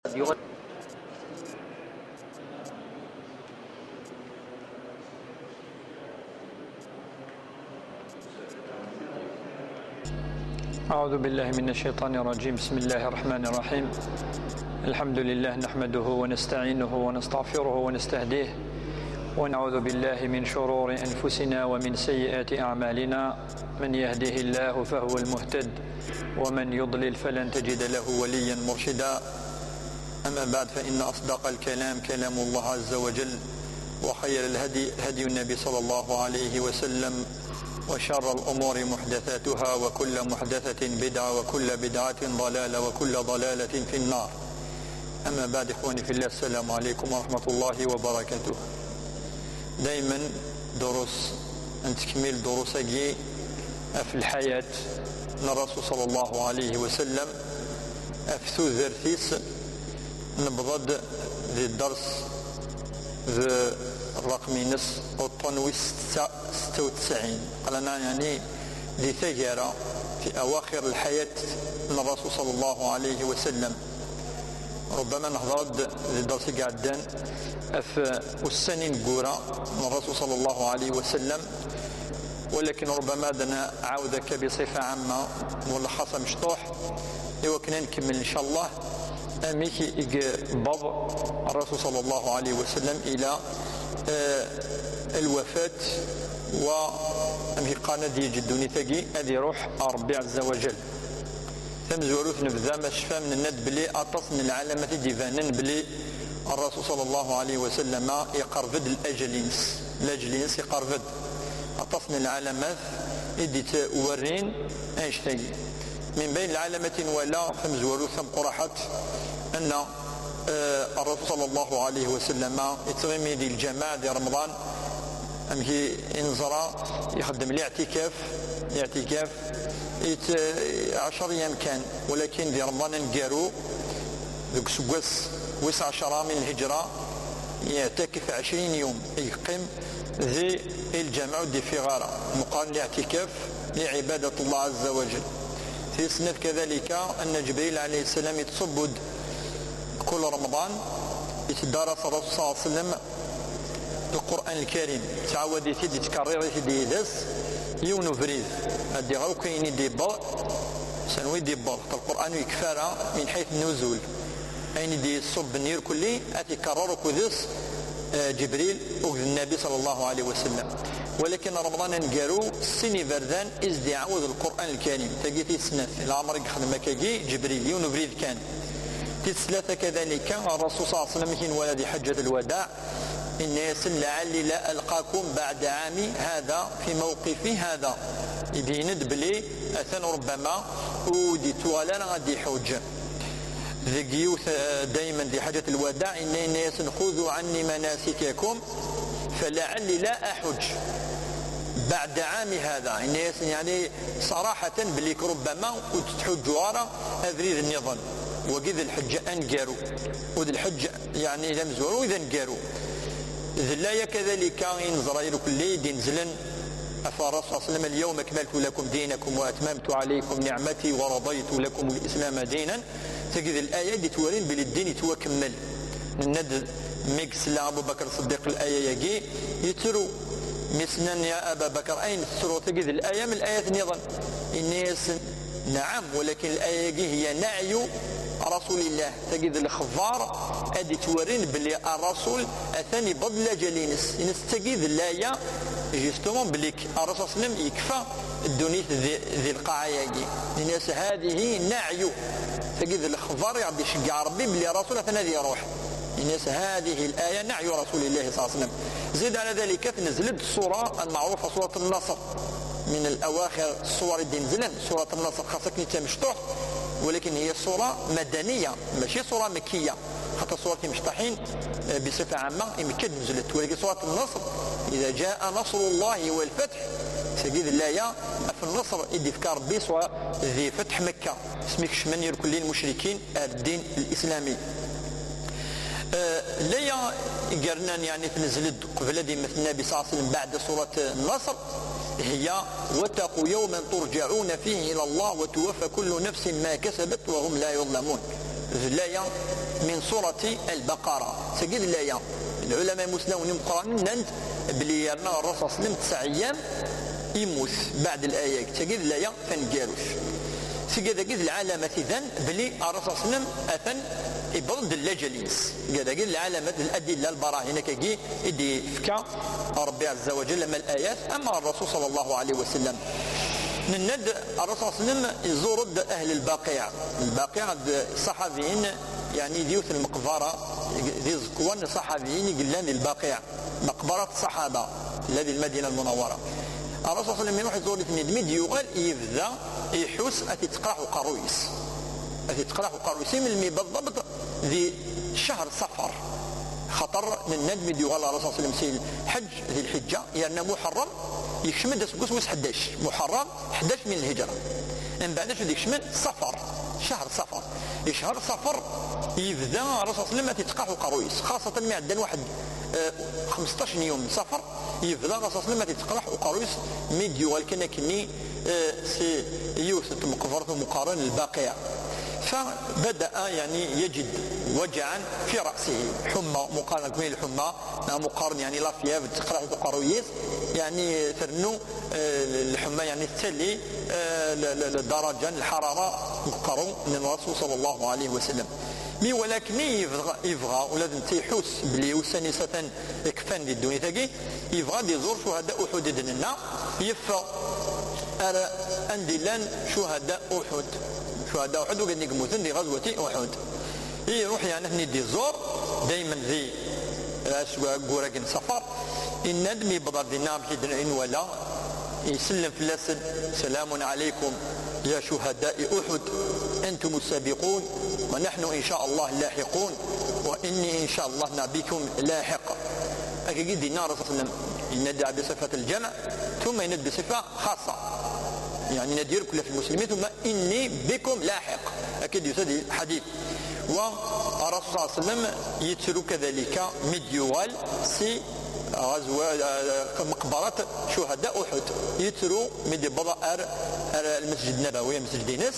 أعوذ بالله من الشيطان الرجيم. بسم الله الرحمن الرحيم. الحمد لله نحمده ونستعينه ونستغفره ونستهديه ونعوذ بالله من شرور أنفسنا ومن سيئات أعمالنا. من يهده الله فهو المهتد ومن يضلل فلن تجد له وليا مرشدا. أما بعد، فإن أصدق الكلام كلام الله عز وجل، وخير الهدي هدي النبي صلى الله عليه وسلم، وشر الأمور محدثاتها، وكل محدثة بدعة، وكل بدعة ضلالة، وكل ضلالة في النار. أما بعد، إخواني في الله، السلام عليكم ورحمة الله وبركاته. دائما دروس نتكمل دروسي في الحياة الرسول صلى الله عليه وسلم في ثوثرثيس. نبضد ذي الدرس ذي الرقم نص والطنوي 96. قالنا يعني ذي ثجرة في أواخر الحياة من الرسول صلى الله عليه وسلم. ربما نهضر ذي الدرس قاعدان في السنين قورة من الرسول صلى الله عليه وسلم، ولكن ربما دنا عاودك بصفة عامة ملخصة مشطوح وكنا نكمل إن شاء الله. أميك باب الرسول صلى الله عليه وسلم إلى الوفاة، وأمي قانا دي جدوني تجي أدي روح ربي عز وجل. ثم زوروث نبذا ما شفا من الند بلي أطس من العلامة ديفانن بلي الرسول صلى الله عليه وسلم يقرفد الأجلينس يقرفد أطس من العلامات إدي تورين أيشتاقي من بين العلامة ولا. ثم زوروث ثم قرحت أن الرسول صلى الله عليه وسلم يتغمي دي الجماعة دي رمضان أمهي إنزرا يخدم الاعتكاف 10 أيام كان، ولكن دي رمضان نقارو ذوك سقوس 10 من الهجرة يعتكف 20 يوم يقيم ذي الجماعة دي في غارة مقارن الاعتكاف لعبادة الله عز وجل. في سنة كذلك أن جبريل عليه السلام يتصبد كل رمضان يتدارس الرسول صلى الله عليه وسلم القرآن الكريم، تعود يتدي تكرر يتدي يدس يونو فريد هدي غاو كاين دي بر سنوي دي بر القرآن يكفر من حيث النزول، أين دي الصب النير كلي أتكرر كذس جبريل وكذ النبي صلى الله عليه وسلم. ولكن رمضان نقارو السني بردان إزدي عوض القرآن الكريم تجي سنة العمر يخدم كاجي جبريل يونو فريد كان ثلاثة. كذلك الرسول صلى الله عليه وسلم كان ولد حجة الوداع إن يسن لعلي لا ألقاكم بعد عامي هذا في موقفي هذا، يدي ندبلي أثن ربما ودي توالان غادي حج ذي دائما دي حجة الوداع إن يسن خذوا عني مناسككم فلعلي لا أحج بعد عام هذا. إن يسن يعني صراحة بليك ربما وتتحجوا على أذريد النظام وقذ الحج أنقاروا وذي الحج يعني لم زوروا إذا انقاروا ذلايا. كذلك إنزرائيل كل دين زلن أفارس أصلم اليوم أكملت لكم دينكم وأتممت عليكم نعمتي ورضيت لكم الإسلام دينا. تجد الآية دي تورين بالدين توكمل ند ميكس أبو بكر الصديق الآية يجي يترو مسنا يا أبا بكر أين ترو. تجد الآية من الآيات نظام الناس نعم، ولكن الآية هي نعي رسول الله. تجد الخضار أدي تورين بلي الرسول أثاني بضل جلينس نستجد الآية جيستمون بليك الرسول صلى الله عليه وسلم يكفى الدنيا ذي القاعية الناس هذه نعي. تجد الخضار يعطي شجع ربي بلي الرسول أثنى يروح الناس هذه الآية نعي رسول الله صلى الله عليه وسلم. زيد على ذلك نزلت الصورة المعروفة صورة النصر من الأواخر الصور اللي نزلن سورة النصر خاصة كنت مشطوح، ولكن هي صورة مدنية ماشي صورة مكية. حتى صورة مشطحين بصفة عامة يمكن نزلت، ولكن صورة النصر إذا جاء نصر الله والفتح سجد الآية في النصر إدي فكار ربي سواء ذي فتح مكة اسمك شمن يركل المشركين الدين الإسلامي. ليا قرنا يعني تنزلت قبل دي مثل النبي صلى الله عليه وسلم بعد سورة النصر هي واتقوا يوما ترجعون فيه إلى الله وتوفى كل نفس ما كسبت وهم لا يظلمون. الآية من سورة البقرة. سجد الآية العلماء المسلمين القرآن نند بلي الرسول صلى الله عليه وسلم 9 أيام يموت بعد الآية. سجد الآية فنجاروش سجد العلامة إذن بلي الرسول صلى الله عليه وسلم أثن يبرد اللاجليس قال العلامة الأدلة البراهين كي يدي فكا ربي عز وجل لما الآيات. أما الرسول صلى الله عليه وسلم نند الرسول صلى الله عليه وسلم يزور أهل البقيع الصحابيين يعني ديوث المقبرة ذي زكوان صحابيين يقلان البقيع مقبرة الصحابة الذي المدينة المنورة. الرسول صلى الله عليه وسلم يروح يزور اثنين يقال يبدا يحوس أتتقرح قرويس من المي بالضبط ذي شهر صفر خطر من الندم يقال الرسول صلى الله عليه وسلم سيل حج ذي الحجة يعني محرم يكشمل سكوس 11 محرم 11 من الهجرة من بعد شو يكشمل صفر شهر صفر يبدا الرسول صلى الله عليه وسلم تتقاحوا قرويس خاصة ما عندنا واحد 15 يوم صفر يبدا الرسول صلى الله عليه وسلم تتقاحوا قرويس ميديو ولكن كني سي يوسف مقارن الباقية. فبدأ يعني يجد وجعا في رأسه حمى مقارنة بين الحمى مقارن يعني لا فيها تقرأ قرويس يعني ثرنو الحمى يعني تلي درجة الحرارة مقارن من الرسول صلى الله عليه وسلم. مي ولكن يبغى ولازم تيحوس بلي وسنسة كفان دي الدنيا تاكي يبغى يزور شهداء أحد دننا يفا أندلان شهداء أحد وقد نقموثن دي غزوة أحد يروح يعني ندي الزور دايما ذي قوراقين سفر إن ندمي بضر دينا بحيدنا ولا يسلم في اللسن سلام عليكم يا شهداء أحد أنتم السابقون ونحن إن شاء الله لاحقون وإني إن شاء الله بكم لاحق. أكيد دينا رسول الله يندعى بصفة الجمع ثم يند بصفة خاصة يعني ندير كل في المسلمين ثم إني بكم لاحق أكيد يسدي الحديث. والرسول صلى الله عليه وسلم يتسلو كذلك مديوال سي غزوة مقبرة شهداء أحد يتسلو مدي بضاء المسجد النبوي مسجد دينس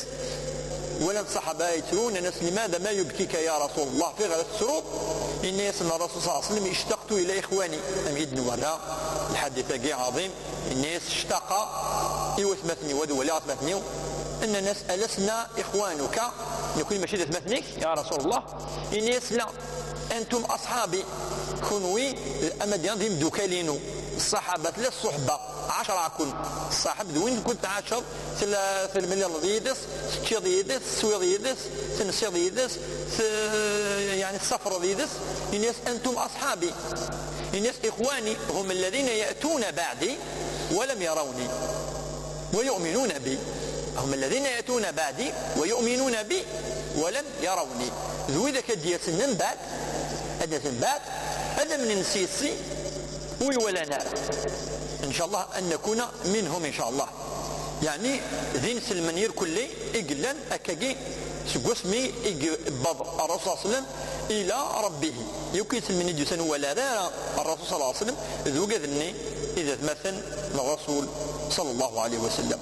ولا الصحابة يتسلون الناس لماذا ما يبكيك يا رسول الله في غير السرور إني يسمى الرسول صلى الله عليه وسلم اشتقت إلى إخواني أميد نورا الحديث عظيم الناس اشتاق يوثمثني ولا أثمثني أن الناس ألسنا إخوانك نكون ماشي مثنيك يا رسول الله الناس لا أنتم أصحابي كنوي الأمديان ذي مدوكالينو الصحابة لا الصحبة 10 كن الصاحب دوين كنت 10 في المليار ديدس ستي ديدس سوي ديدس سنسي ديدس يعني السفر ديدس الناس أنتم أصحابي الناس إخواني هم الذين يأتون بعدي ولم يروني ويؤمنون بي هم الذين يأتون بعدي ويؤمنون بي ولم يروني ذو إذا كدير سنن بعد هذا من نسيسي ولا نار إن شاء الله أن نكون منهم إن شاء الله يعني ذين سلمنير كلي إقلن أكاقي سقسمي إقبض الرسول صلى الله عليه وسلم إلى ربه يوكي سلمني جسن ولا نار الرسول صلى الله عليه وسلم ذو قذني إذا مثل الرسول صلى الله عليه وسلم.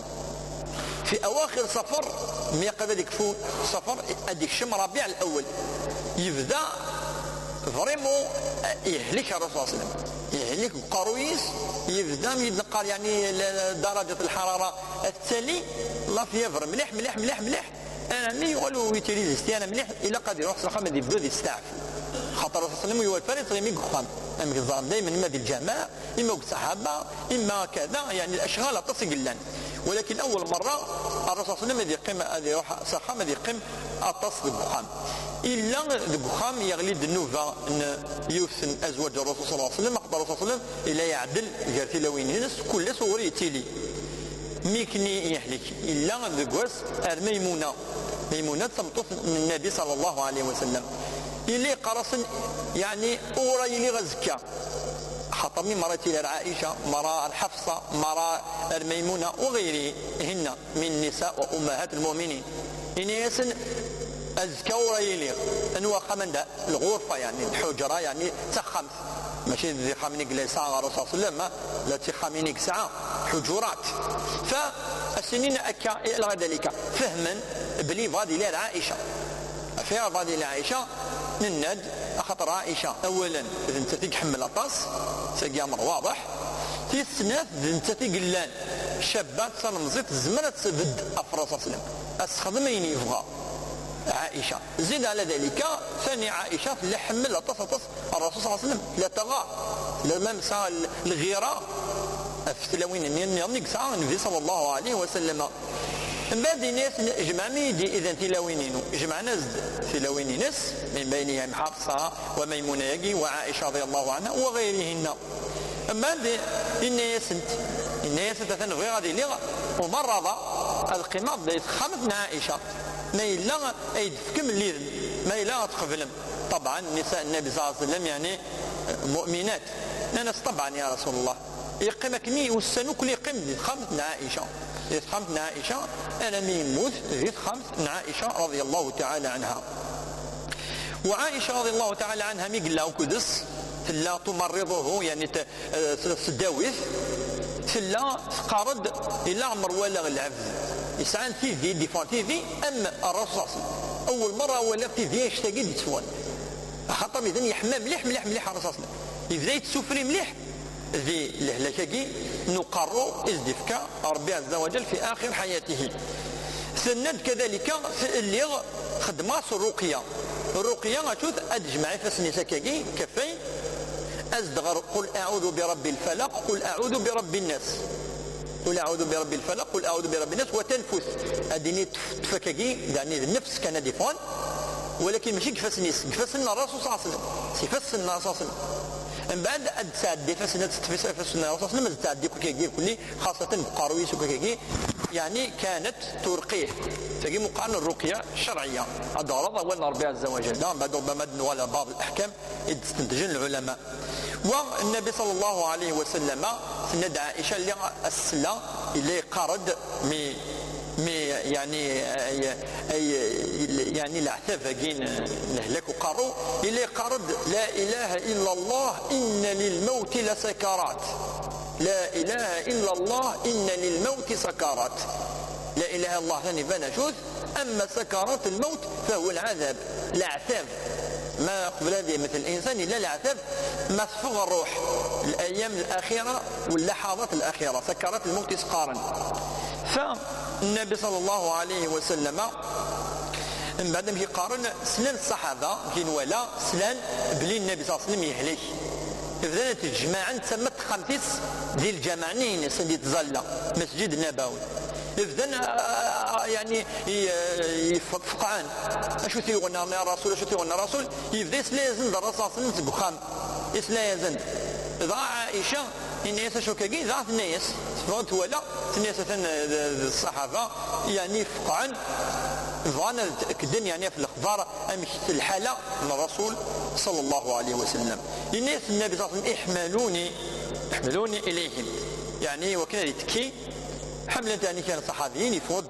في أواخر صفر ميقظة يكفون صفر أديك شم ربيع الأول يبدأ فريمو يهلك الرسول صلى الله عليه وسلم يهلك قرويس يبدأ يتنقل يعني درجة الحرارة التالي لا فيفر مليح مليح مليح مليح أنا مي يقولوا يتريد استيانا مليح إلا قد يروح سلخام دي بدو دي استعف خاطر الرسول صلى الله عليه وسلم يوالفاري طريمي قخام أما الظلام دائما إما دي الجماعة إما الصحابة إما كذا يعني الأشغال تصقلان. ولكن أول مرة الرسول صلى الله عليه وسلم يقيم هذه سخام يقيم التصق بخام إلا البخام يغلي النوفا أن يوسن أزواج الرسول صلى الله عليه وسلم أقدر الرسول صلى الله عليه وسلم إلا يعدل جارتي لوين الناس كل صور يتيلي ميكني يحلك إلا ذكوس ميمونة تمطف من النبي صلى الله عليه وسلم إلي قرص يعني أورا يلي غزكا خاطرني مراتي عائشة مرا الحفصة مرا الميمونة وغيرهن من النساء وأمهات المؤمنين إنيس أزكى وريلي أنواع خمن الغرفة يعني الحجرة يعني تخمس ماشي ذي خامنيك لساعة الرسول صلى الله عليه وسلم لا تخامنيك ساعة حجرات. فالسنين أكا إلى ذلك فهما بلي فادي لعائشة فيها فادي لعائشة نناد خاطر عائشه اولا انت تحمل اطاس ساقي امر واضح في السنات انت قلان شابات صلمزيت زمرت تبد افراس اسلم اسخدم يبغى عائشه. زيد على ذلك ثاني عائشه اللي حمل اطاس الرسول صلى الله عليه وسلم لا تغار لما مسا الغيره في تلاوين النبي صلى الله عليه وسلم. من بعد الناس جمع ميدي اذا تلاوينين جمع ناس تلاوين ناس من بينهم حفصه وميمونه وعائشه رضي الله عنها وغيرهن. من بعد الناس تنغي غادي لي ومرض القماض خمت عائشه ما الا يدفكم الليل ما الا تقبلهم. طبعا نساء النبي صلى الله عليه وسلم يعني مؤمنات ناس طبعا يا رسول الله يقيمك مي والسنو كل يقيم خمت عائشه خمت عائشه انا ميموت ذي خمت عائشه رضي الله تعالى عنها. وعائشه رضي الله تعالى عنها مي قال له كدس لا تمرضه يعني تداويه لا تقارد الى عمر ولا العبد يسعى تيفي ديفون تيفي اما الرصاص اول مره ولا تيفي يشتاق يتسوان خاطر اذا يحمى مليح مليح مليح الرصاص يبدا يتسفري مليح ذي الهلاكي نقر ازدفك ربي عز وجل في اخر حياته. سند كذلك اللي خدمات الرقيه غتوث ادجمع فسنسكاكي كفين ازدغر قل اعوذ برب الفلق قل اعوذ برب الناس قل اعوذ برب الفلق قل اعوذ برب الناس وتنفس اديني تفكاكي يعني النفس كان ديفون ولكن ماشي كفاسنيس كفاسنا الرسول صلى الله عليه وسلم سيفسنا الرسول صلى الله عليه وسلم. من بعد تعدي فاسنا تفسنا الرسول صلى الله عليه وسلم تعدي كوكاكي كلي خاصه بقارويس وكوكاكي يعني كانت ترقيه تجي مقارنة الرقية الشرعية هذا غرض أولا ربي عز وجل بعد ربما ولا بعض الأحكام يستنتجون العلماء. والنبي صلى الله عليه وسلم سند عائشة اللي السلة اللي قارد يعني العتاب كين نهلك وقارو اللي قارد لا إله إلا الله إن للموت لسكرات لا إله إلا الله إن للموت سكرات لا إله إلا الله ثاني بنشوذ أما سكرات الموت فهو العذاب العذاب ما قبل هذه مثل الإنسان إلا العذاب ما تفغ الروح الأيام الأخيرة واللحظات الأخيرة سكرات الموت سقارا. فالنبي صلى الله عليه وسلم من بعد ما يقارن سنان الصحابة كين ولا سنان بلي النبي صلى الله عليه وسلم يهلك إذا تجمعا تسمت خمسيس ديال الجماعنين سندي تزلى مسجد النبوي إذا يعني يفقعان أشو تيغنا يا رسول أشو تيغنا رسول يبدا يسلازن الرصاص نتبخام يسلازن إذا عائشة الناس شو كاكي ذات الناس فهمت ولا الناس الصحابة يعني فقعان ظانا كدن يعني في الأخبار أمشي الحالة من الرسول صلى الله عليه وسلم. الناس النبي صلى الله عليه وسلم احملوني إليهم يعني وكان يتكي حملة يعني كان صحابيين يفوض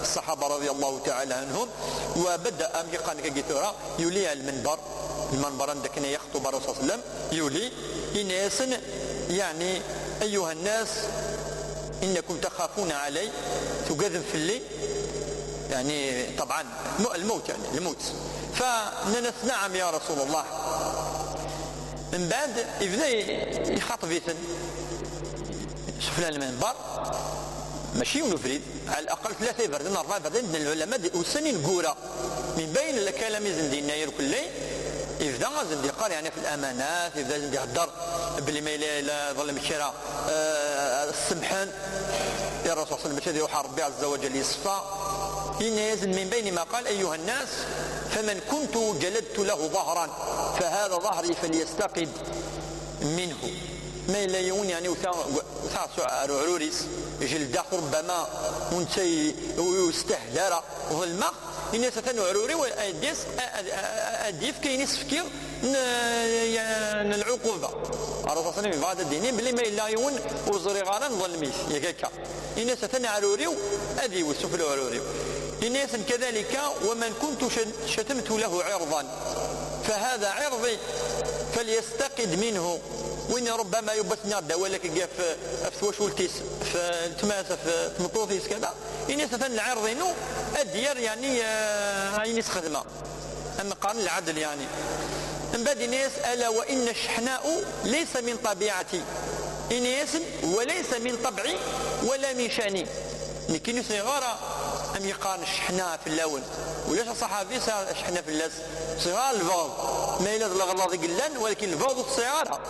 الصحابة رضي الله تعالى عنهم وبدأ أمريكان كجثورة يولي المنبر عندك يخطب الرسول صلى الله عليه وسلم يولي الناس يعني أيها الناس إنكم تخافون علي تقذف في الليل يعني طبعا الموت يعني الموت فننس نعم يا رسول الله. من بعد يبدا يخاطب يثن شفنا المنبر ماشي ونفريد على الاقل ثلاثه بردين اربعه بردين العلماء والسنين قوره من بين الكلام يزندي ناير كلي يبدا زندي قال يعني في الامانات يبدا زندي يهضر بلي ما لا ظلم الشراء السمحان يا رسول الله صلى الله عليه وسلم يروح ربي عز وجل يصفى ينزل من بين ما قال ايها الناس فمن كنت جلدت له ظهرا فهذا ظهري فليستقد منه ما لا يون يعني وثاء عروريس جلد ربما وانت يستهدر ظلمه الناس ثانو عروري واديس اديف كاين سفكير العقوبه الرسول صلى الله عليه وسلم بعد الدين بلي ما لا يون وزري غالا ظلميس ياك الناس ثاني عروري ادي وسفل عروري الناس كذلك ومن كنت شتمت له عرضا فهذا عرضي فليستقد منه وين ربما يبثنا ولك جاء في ثواشولتيس في تماسه في مطوطيس كذا الناس ثاني العرضينو الديار يعني عيني خدمه أما قارن العدل يعني من بعد الناس ألا وإن الشحناء ليس من طبيعتي إناس وليس من طبعي ولا من شاني لكن صغار أم يقارن الشحناء في اللون ولاش الصحابي صار الشحناء في اللاس صغار الفوض ما إلا الغلاظ قلان ولكن الفوض الصغار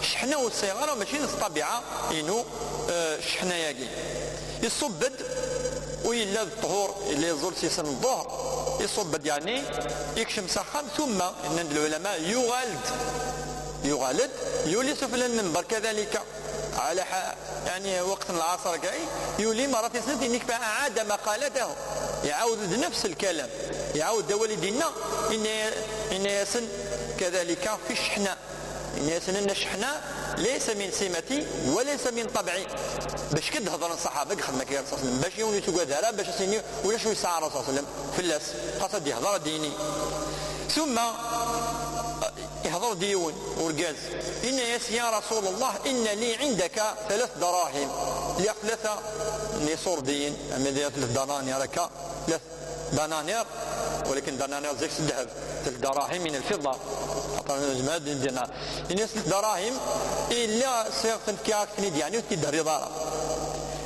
الشحناء والصغار ماشي الطبيعة إنه الشحناء ياقي يصبد وإلا الطهور اللي يزول سيسن الظهر يصبد يعني يكشم سخن ثم إن العلماء يغالد يولي سفل المنبر كذلك على يعني وقت العصر كاي يولي مرات يسند انك فأعاد مقالته يعاود نفس الكلام يعاود والدينا إن يسن كذلك في الشحناء إن يسن أن الشحناء ليس من سمتي وليس من طبعي باش كد هضر الصحابه خدمه كي الرسول صلى الله عليه وسلم باش يوني تقادها باش سيني ولا شو يسعى الرسول صلى الله عليه وسلم في اللاس قصد يهضر ديني ثم يهضر ديون ورقاز إن يا رسول الله إن لي عندك 3 دراهم لي 3 نصور دين أما 3 دنانير هكا 3 دنانير ولكن دنانير زي الذهب 3 دراهم من الفضة ما دينا الناس دراهم إلا صيغة كاكتني يعني وتدري ضارة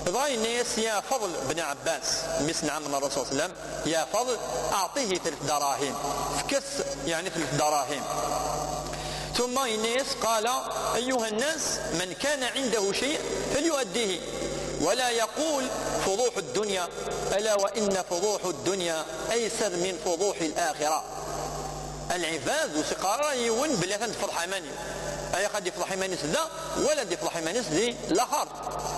ضاي الناس يا فضل بن عباس مثل عم الرسول صلى الله عليه وسلم يا فضل أعطيه 3 دراهم فكس يعني 3 دراهم ثم الناس قال أيها الناس من كان عنده شيء فليؤديه ولا يقول فضوح الدنيا ألا وإن فضوح الدنيا أيسر من فضوح الآخرة العفاز وسقارا يون بلا تفضح ماني اي قد يفضح مانيس ذا ولا يفضح مانيس ذي الاخر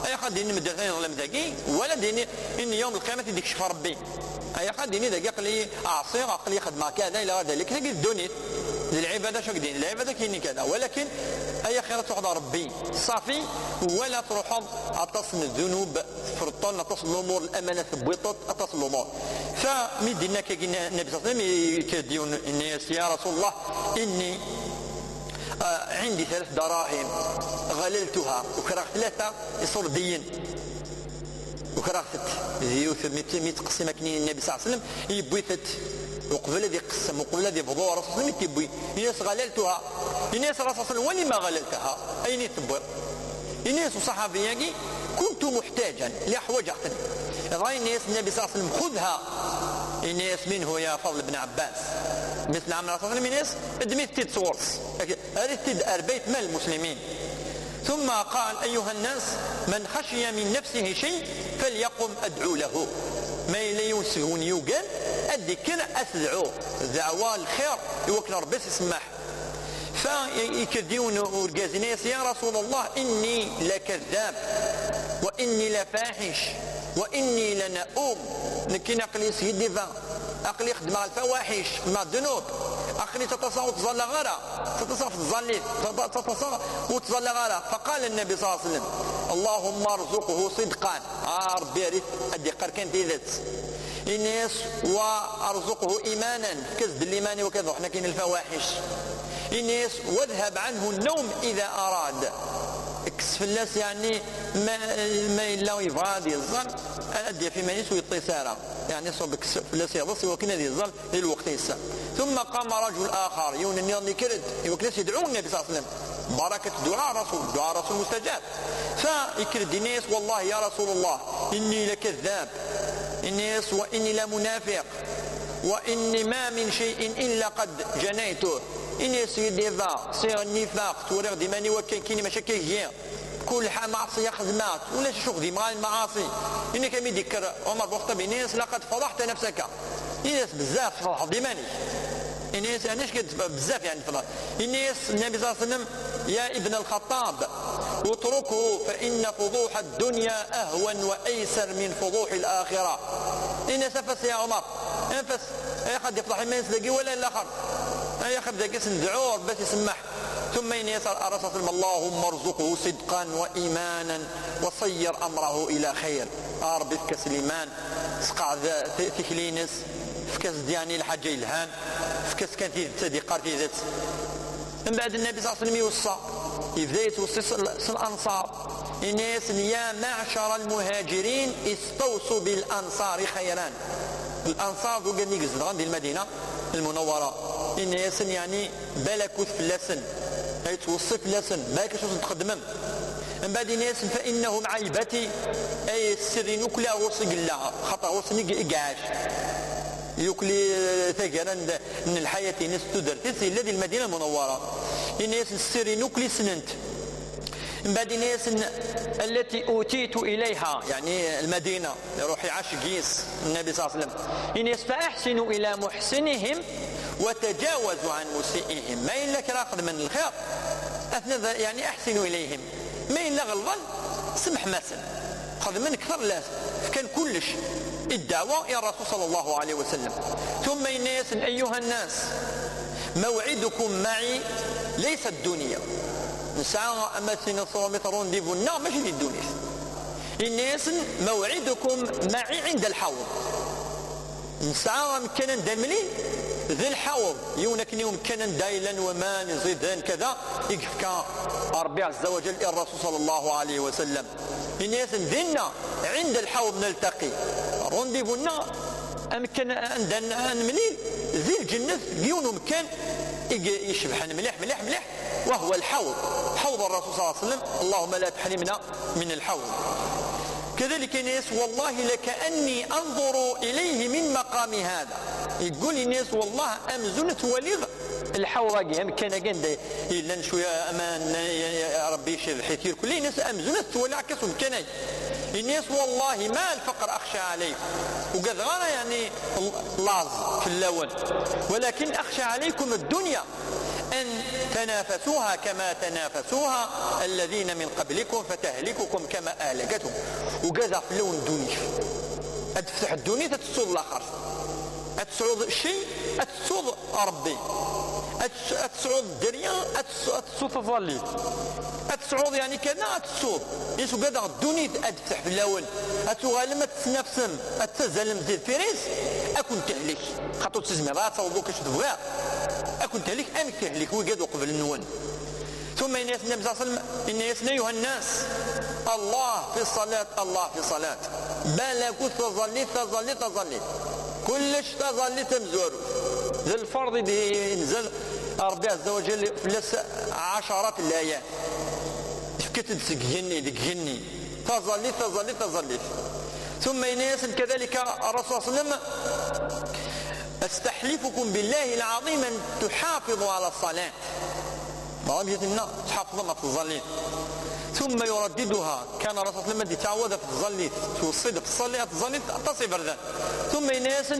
اي قد ينمد ثاني ظلم ذاكي ولا ديني ان يوم القيامه يديك شفا ربي اي قد يني ذاك قلي اعصير عقلي خدمه كذا الى غير ذلك هذيك الدنيا العباده شو قدين العباده كاين كذا ولكن اي خير تحضر ربي صافي ولا تروح اتصل الذنوب فرطان اتصل الامور الامانه بويطات اتصل الامور فمدينا كينا النبي صلى الله عليه وسلم كديون الناس يا رسول الله اني عندي 3 دراهم غللتها وكرهت 3 يصور دين وكرهت زيوت 100 قسمه كنين النبي صلى الله عليه وسلم يبويثت وقبل ذي قسم وقبل ذي فضوء رسول الله تبوي الناس غللتها الناس رسول الله ولما غللتها اين تبوي الناس صحابياكي كنت محتاجا لأحوج أختني رأي الناس النبي صلى الله عليه وسلم خذها الناس منه يا فضل بن عباس مثل عمل رسول الله الناس ادميت تيد سورس أردت أربيت مال المسلمين ثم قال أيها الناس من خشي من نفسه شيء فليقم أدعو له ما إلا ينسهون يوقن الذكر أسدعو دعوة الخير يوكل ربي يسمح فيكديون ورقازنيس يا رسول الله إني لكذاب وإني لفاحش وإني لنؤوم لكن أقلي سيدي أقلي خدم الفواحش مع الذنوب أقلي تتصاوت وتظل غارة تتصاوت وتظل غارة فقال النبي صلى الله عليه وسلم اللهم ارزقه صدقا ربي يرث الدقر كان في ذات الناس وارزقه إيمانا كزد الإيمان وكذا وحنا كاين الفواحش الناس واذهب عنه النوم إذا أراد اكسف الناس يعني ما إلا يبغى يظل أدي في منيس ويطيسارة يعني صوب اكسف الناس يضص وكنا يظل للوقت يسا ثم قام رجل آخر يون النيرني كرد وكناس يدعون النبي صلى الله عليه وسلم بركة دعاء رسول مستجاب فيكرد الناس والله يا رسول الله إني لكذاب الناس وإني لمنافق وإني ما من شيء إلا قد جنيته إني سيدي ذا صير النفاق تورغ ديماني وكاين مشاكل هي كل معصية خدمات ولا شو خدي مع المعاصي إني كم يذكر عمر بن الناس لقد فضحت نفسك الناس بزاف فضح ديماني الناس أنا كنت بزاف يعني فضح الناس النبي صلى الله عليه وسلم يا ابن الخطاب اتركه فإن فضوح الدنيا أهون وأيسر من فضوح الآخرة الناس نفس يا عمر انفس أي قد يفضح الناس لقي ولا الآخر أي أخذ ذاك سندعور بس يسمح ثم يسأل الرسول اللهم ارزقه صدقا وإيمانا وصير أمره إلى خير ربي فكس الإيمان سقع ثكلينس فكس دياني الحاجة الهان فكس كان في صديقار في ذات من بعد النبي صلى الله عليه وسلم يوصى يبدا يتوصي الأنصار الناس يا معشر المهاجرين استوصوا بالأنصار خيرا الانصار ذو قال لي زدغان ديال المدينه المنوره الناس يعني بالكوت فلاسن اي توصف لسن بالك شو تقدمم من بعد ناس فانهم عيبتي اي السر نوكلا وصق لا خطا وصني قاعش يوكلي ثقرا من الحياه ناس تدر الذي المدينه المنوره الناس السر نوكلي سننت من بعد ناس التي اوتيت اليها يعني المدينه روحي عاش قيس النبي صلى الله عليه وسلم الناس فاحسنوا الى محسنهم وتجاوزوا عن مسيئهم ما إلا كراقد من الخير أثناء يعني أحسنوا إليهم ما إلا غلظا سمح مثلا خذ من كثر لازم كان كلش الدعوة إلى الرسول صلى الله عليه وسلم ثم الناس أيها الناس موعدكم معي ليس الدنيا نسعى أما سنصومترون ديبونا ماشي دي الدنيا الناس موعدكم معي عند الحوض نسعى مكان دملي ذي الحوض يونك يوم كان دايلا وما نزيدان كذا يكفك ربي عز وجل الرسول صلى الله عليه وسلم الناس ذنا عند الحوض نلتقي رونديفونا امكن عندنا نمليل ذي الجنة يونو مكان يشبح مليح مليح مليح وهو الحوض حوض الرسول صلى الله عليه وسلم اللهم لا تحرمنا من الحوض كذلك الناس والله لكأني أنظر إليه من مقام هذا يقول الناس والله أمزنت ولغ الحوض كان قند إلا شوية أمان يا ربي شير حيثير كل الناس أمزنت ولا عكسهم كان الناس والله ما الفقر أخشى عليكم وقد غانا يعني لاز في اللون ولكن أخشى عليكم الدنيا أن تنافسوها كما تنافسوها الذين من قبلكم فتهلككم كما أهلكتهم وقذا في اللون الدنيا أتفتح الدنيا تتصود الآخر أتسعود شيء أتتصود ربي أتسعود الدنيا أتتصود تظلي أتسعود يعني كذا أتتصود يسو قذا الدنيا أتفتح في اللون أتغالم أتسنفسم أتزلم زي الفريس أكون تهلك خاطر تزميرات صوبوك اش تبغى أكون تهلك أمك تهلك وقذا قبل النون ثم الناس النبي صلى الله عليه وسلم الناس أيها الناس الله في الصلاة الله في الصلاة بالك تظلي كلش تظلي تمزور ذا الفرض ينزل ربي عز وجل فلس عشرات الآيات كتب سجني دقهني تظلي ثم الناس كذلك الرسول صلى الله عليه وسلم استحلفكم بالله العظيم أن تحافظوا على الصلاة ما بيتنا تحافظوا ما تظلين ثم يرددها كان الرسول صلى الله عليه وسلم يتعود في الظل توصيد في الصلاة تظل تصي بردا ثم الناس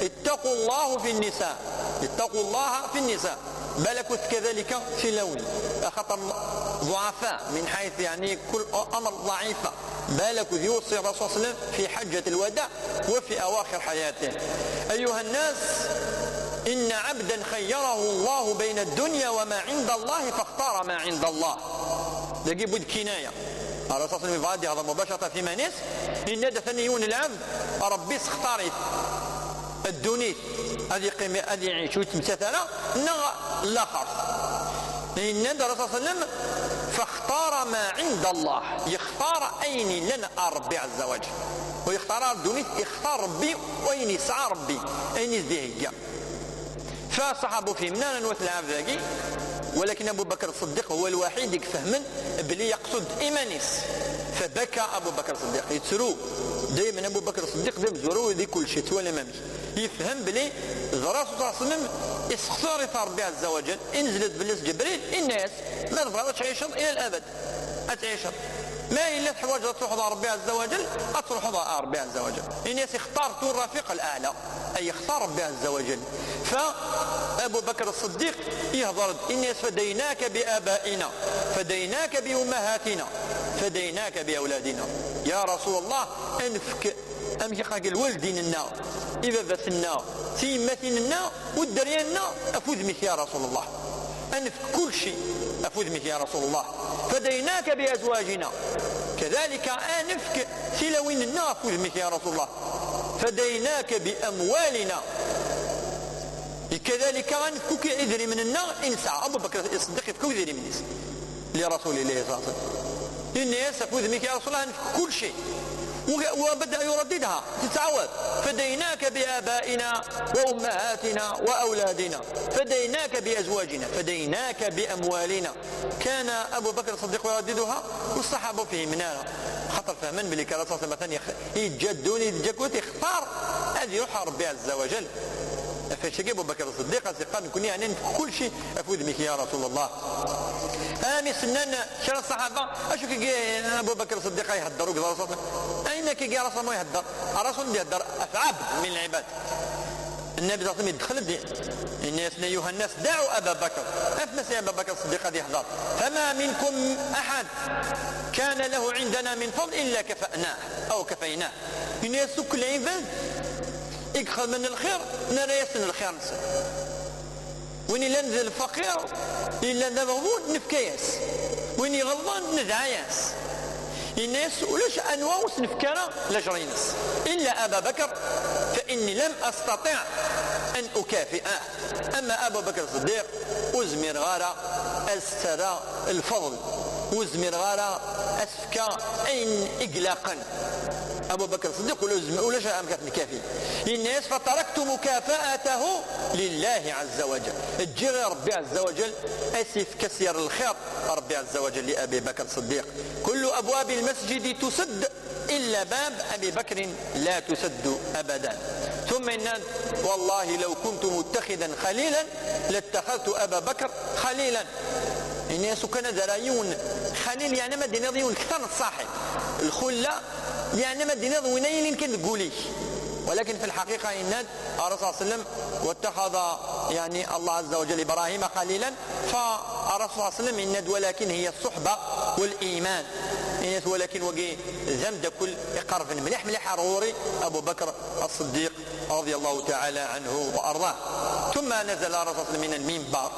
اتقوا الله في النساء اتقوا الله في النساء بالك كذلك في لون خطر ضعفاء من حيث يعني كل أمر ضعيفة بالك يوصي الرسول صلى الله عليه وسلم في حجة الوداع وفي أواخر حياته أيها الناس إن عبدا خيره الله بين الدنيا وما عند الله فاختار ما عند الله لقي بود كناية الرسول صلى الله عليه وسلم هذا مباشرة في منيس إن دفنيون العبد ربي اختارت الدنيا هذه قيمة هذه يعيش وتمثلنا لا خرص إن الرسول صلى الله عليه وسلم فاختار ما عند الله يختار أين لنا ربي عز وجل ويختار الدنيا يختار ربي وين يسعى ربي أين يزديه فصحابه في منانا نوث العبد ذاكي ولكن أبو بكر الصديق هو الوحيد يفهم بلي يقصد إيمانيس فبكى أبو بكر الصديق يتسرو دائما أبو بكر الصديق دائما زورو ذي كل شيء تولى مامش يفهم بلي الرسول صلى الله عليه وسلم استختار ربي عز وجل انزلت بالناس جبريل الناس ما تبغى تعيش إلى الأبد أتعيش ما إلا تحواج تروح ربي عز وجل أتروح ربي عز وجل الناس اختارتوا الرفيق الأعلى أي اختار ربي عز وجل فأبو بكر الصديق يهضر الناس فديناك بآبائنا فديناك بأمهاتنا فديناك بأولادنا يا رسول الله أنفك أمك قاقل والديننا إذا بثنا سيمتنا والدرياننا أفوذمك يا رسول الله أنفك كل شيء أفوذمك يا رسول الله فديناك بأزواجنا كذلك أنفك سلويننا أفوذمك يا رسول الله فديناك بأموالنا كذلك أنفك إذري من النار إنسى أبو بكر الصديق يفكو إذري من لرسول الله صلى الله عليه وسلم الناس أفوذمك يا رسول الله أنفك كل شيء وبدأ يرددها تتعود: فديناك بآبائنا وأمهاتنا وأولادنا، فديناك بأزواجنا، فديناك بأموالنا. كان أبو بكر الصديق يرددها والصحابة فيه منها خطر فهما بلي كان رسول الله مثلا يتجدون يتجكوت يختار هذه يروح ربي عز وجل. فاش ابو بكر الصديق قال نكون يعني كل شيء افود بك يا رسول الله. امي سنان شرا الصحابه اشو كي ابو بكر الصديق يهدروا كذا رسول الله اين كي رسول الله يهدر الرسول يهدر افعاب من العباد. النبي صلى الله عليه وسلم يدخل الناس ايها الناس دعوا ابا بكر افنس يا ابا بكر الصديق هذا يحضر فما منكم احد كان له عندنا من فضل الا كفأناه او كفيناه. الناس كل عباد يدخل من الخير نرى يسن الخير نسى وين الا نزل الفقير الا نضغون نفكياس وين يغضن ندعياس الناس ولاش انواوس نفكرا لجرينس الا ابا بكر فاني لم استطع ان اكافئه. اما ابو بكر الصديق ازمر غارة استرى الفضل وزمر غارة اسفكا اين اقلاقا. ابو بكر الصديق ولا شيء امكن كافي الناس فتركت مكافاته لله عز وجل. تجي ربي عز وجل اسف كسير الخير ربي عز وجل لابي بكر الصديق. كل ابواب المسجد تسد الا باب ابي بكر لا تسد ابدا. ثم ان والله لو كنت متخذا خليلا لاتخذت ابا بكر خليلا. الناس كان درايون خليل يعني ما دينيون كثر الصاحب الخله يعني ما دينيون وين يمكن تقولي ولكن في الحقيقه ان الرسول صلى الله عليه وسلم واتخذ يعني الله عز وجل ابراهيم خليلا. فالرسول صلى الله عليه وسلم ان ولكن هي الصحبه والايمان ولكن وقي زمد كل يقرب مليح مليح روري ابو بكر الصديق رضي الله تعالى عنه وارضاه. ثم نزل الرسول من المنبر